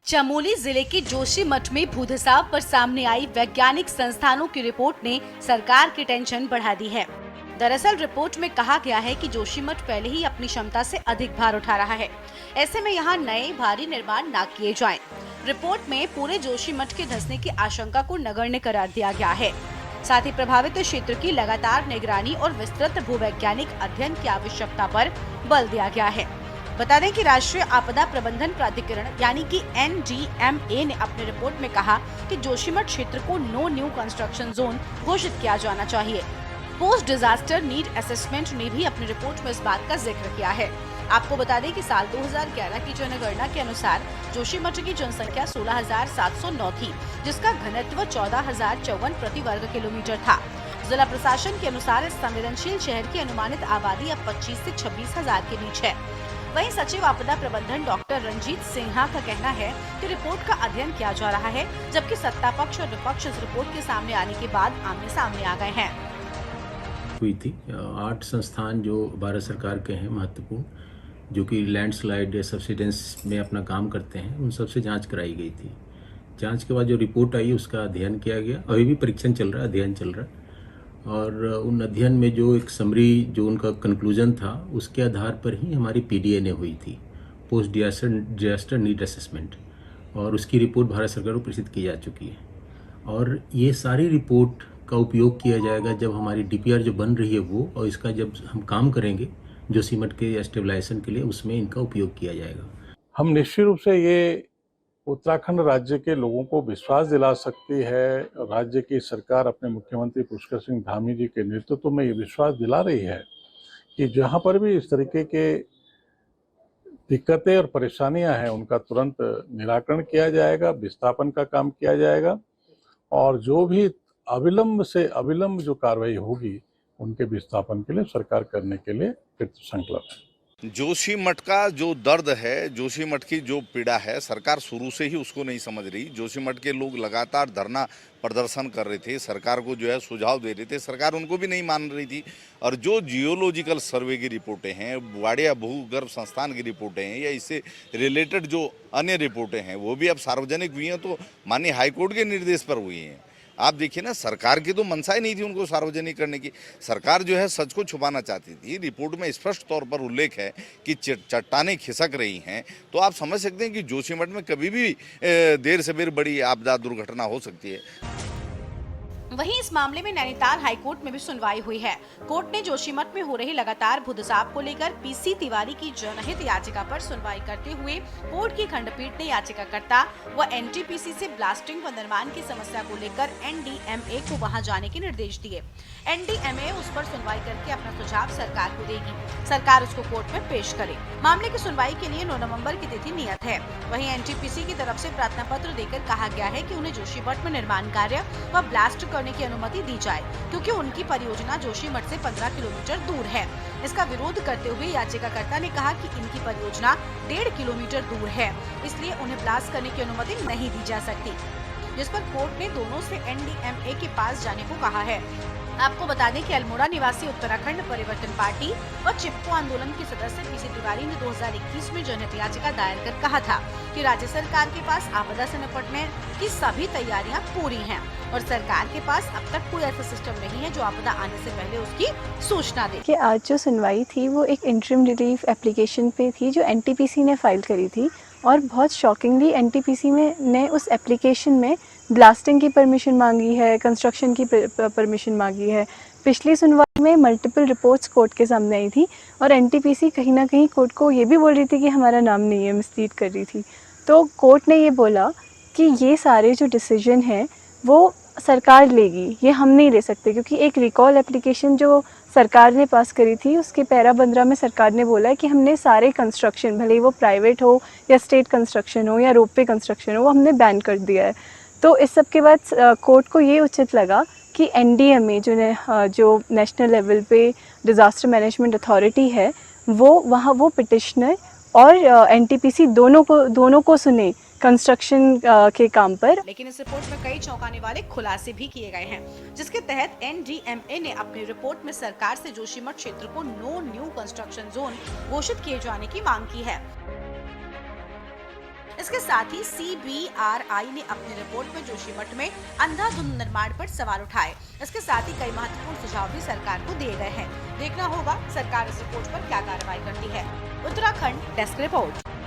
चमोली जिले के जोशीमठ में भूधसाव पर सामने आई वैज्ञानिक संस्थानों की रिपोर्ट ने सरकार की टेंशन बढ़ा दी है। दरअसल रिपोर्ट में कहा गया है कि जोशीमठ पहले ही अपनी क्षमता से अधिक भार उठा रहा है। ऐसे में यहाँ नए भारी निर्माण न किए जाएं। रिपोर्ट में पूरे जोशीमठ के धंसने की आशंका को नगण्य करार दिया गया है। साथ ही प्रभावित क्षेत्र की लगातार निगरानी और विस्तृत भूवैज्ञानिक अध्ययन की आवश्यकता पर बल दिया गया है। बता दें कि राष्ट्रीय आपदा प्रबंधन प्राधिकरण यानी कि NDMA ने अपनी रिपोर्ट में कहा कि जोशीमठ क्षेत्र को नो न्यू कंस्ट्रक्शन जोन घोषित किया जाना चाहिए। पोस्ट डिजास्टर नीड असेसमेंट ने भी अपनी रिपोर्ट में इस बात का जिक्र किया है। आपको बता दें कि साल 2011 की जनगणना के अनुसार जोशीमठ की जनसंख्या 16,709 थी, जिसका घनत्व 14,054 प्रति वर्ग किलोमीटर था। जिला प्रशासन के अनुसार इस संवेदनशील शहर की अनुमानित आबादी अब 25 से 26,000 के बीच है। वहीं सचिव आपदा प्रबंधन डॉक्टर रंजीत सिन्हा का कहना है कि रिपोर्ट का अध्ययन किया जा रहा है, जबकि सत्ता पक्ष और विपक्ष इस रिपोर्ट के सामने आने के बाद आमने सामने आ गए हैं। हुई थी 8 संस्थान जो भारत सरकार के हैं महत्वपूर्ण, जो कि लैंडस्लाइड या सब्सिडेंस में अपना काम करते हैं, उन सब से जांच कराई गई थी। जांच के बाद जो रिपोर्ट आई उसका अध्ययन किया गया। अभी भी परीक्षण चल रहा है, अध्ययन चल रहा है, और उन अध्ययन में जो एक समरी जो उनका कंक्लूजन था उसके आधार पर ही हमारी PDA हुई थी, पोस्ट डिजास्टर नीड असेसमेंट, और उसकी रिपोर्ट भारत सरकार को प्रेषित की जा चुकी है। और ये सारी रिपोर्ट का उपयोग किया जाएगा जब हमारी DPR जो बन रही है वो, और इसका जब हम काम करेंगे जोशीमठ के स्टेबलाइजेशन के लिए, उसमें इनका उपयोग किया जाएगा। हम निश्चित रूप से ये उत्तराखंड राज्य के लोगों को विश्वास दिला सकती है। राज्य की सरकार अपने मुख्यमंत्री पुष्कर सिंह धामी जी के नेतृत्व में ये विश्वास दिला रही है कि जहां पर भी इस तरीके के दिक्कतें और परेशानियां हैं उनका तुरंत निराकरण किया जाएगा, विस्थापन का काम किया जाएगा, और जो भी अविलंब से अविलंब जो कार्रवाई होगी उनके विस्थापन के लिए सरकार करने के लिए कृत संकल्प है। जोशीमठ का जो दर्द है, जोशीमठ की जो पीड़ा है, सरकार शुरू से ही उसको नहीं समझ रही। जोशीमठ के लोग लगातार धरना प्रदर्शन कर रहे थे, सरकार को जो है सुझाव दे रहे थे, सरकार उनको भी नहीं मान रही थी। और जो जियोलॉजिकल सर्वे की रिपोर्टें हैं, वाडिया भूगर्भ संस्थान की रिपोर्टें हैं, या इससे रिलेटेड जो अन्य रिपोर्टें हैं, वो भी अब सार्वजनिक हुई हैं, तो माननीय हाईकोर्ट के निर्देश पर हुई हैं। आप देखिए ना, सरकार की तो मंशा ही नहीं थी उनको सार्वजनिक करने की। सरकार जो है सच को छुपाना चाहती थी। रिपोर्ट में स्पष्ट तौर पर उल्लेख है कि चट्टानें खिसक रही हैं, तो आप समझ सकते हैं कि जोशीमठ में कभी भी देर से बेर बड़ी आपदा दुर्घटना हो सकती है। वहीं इस मामले में नैनीताल हाईकोर्ट में भी सुनवाई हुई है। कोर्ट ने जोशीमठ में हो रही लगातार भूधसाव को लेकर PC तिवारी की जनहित याचिका पर सुनवाई करते हुए कोर्ट की खंडपीठ ने याचिकाकर्ता व NTPC से ब्लास्टिंग व निर्माण की समस्या को लेकर NDMA को वहां जाने के निर्देश दिए। NDMA उस पर सुनवाई करके अपना सुझाव सरकार को देगी। सरकार उसको कोर्ट में पेश करे। मामले की सुनवाई के लिए 9 नवम्बर की तिथि नियत है। वहीं NTPC की तरफ से प्रार्थना पत्र देकर कहा गया है कि उन्हें जोशीमठ में निर्माण कार्य व ब्लास्ट करने की अनुमति दी जाए, क्योंकि उनकी परियोजना जोशीमठ से 15 किलोमीटर दूर है। इसका विरोध करते हुए याचिकाकर्ता ने कहा कि इनकी परियोजना 1.5 किलोमीटर दूर है, इसलिए उन्हें ब्लास्ट करने की अनुमति नहीं दी जा सकती, जिस पर कोर्ट ने दोनों से NDMA के पास जाने को कहा है। आपको बता दें कि अल्मोड़ा निवासी उत्तराखंड परिवर्तन पार्टी और चिपको आंदोलन के सदस्य PC तिवारी ने 2021 में जनहित याचिका दायर कर कहा था कि राज्य सरकार के पास आपदा से निपटने की सभी तैयारियां पूरी हैं और सरकार के पास अब तक कोई ऐसा सिस्टम नहीं है जो आपदा आने से पहले उसकी सूचना दे। कि आज जो सुनवाई थी वो एक इंटरिम रिलीफ एप्लीकेशन पे थी जो NTPC ने फाइल करी थी, और बहुत शॉकिंगली NTPC ने उस एप्लीकेशन में ब्लास्टिंग की परमिशन मांगी है, कंस्ट्रक्शन की परमिशन मांगी है। पिछली सुनवाई में मल्टीपल रिपोर्ट्स कोर्ट के सामने आई थी और NTPC कहीं ना कहीं कोर्ट को ये भी बोल रही थी कि हमारा नाम नहीं है, मिसलीड कर रही थी। तो कोर्ट ने ये बोला कि ये सारे जो डिसीजन हैं वो सरकार लेगी, ये हम नहीं ले सकते, क्योंकि एक रिकॉल एप्लीकेशन जो सरकार ने पास करी थी उसके पैरा 15 में सरकार ने बोला है कि हमने सारे कंस्ट्रक्शन, भले ही वो प्राइवेट हो या स्टेट कंस्ट्रक्शन हो या रोपवे कंस्ट्रक्शन हो, वो हमने बैन कर दिया है। तो इस सब के बाद कोर्ट को ये उचित लगा कि NDMA जो नेशनल लेवल पे डिज़ास्टर मैनेजमेंट अथॉरिटी है, वो पिटिशनर और NTPC दोनों को सुने कंस्ट्रक्शन के काम पर। लेकिन इस रिपोर्ट में कई चौंकाने वाले खुलासे भी किए गए हैं, जिसके तहत NDMA ने अपनी रिपोर्ट में सरकार से जोशीमठ क्षेत्र को नो न्यू कंस्ट्रक्शन जोन घोषित किए जाने की मांग की है। इसके साथ ही CBRI ने अपनी रिपोर्ट में जोशीमठ में अंधाधुंध निर्माण पर सवाल उठाए। इसके साथ ही कई महत्वपूर्ण सुझाव भी सरकार को दिए गए हैं। देखना होगा सरकार इस रिपोर्ट पर क्या कार्रवाई करती है। Uttarakhand desk report.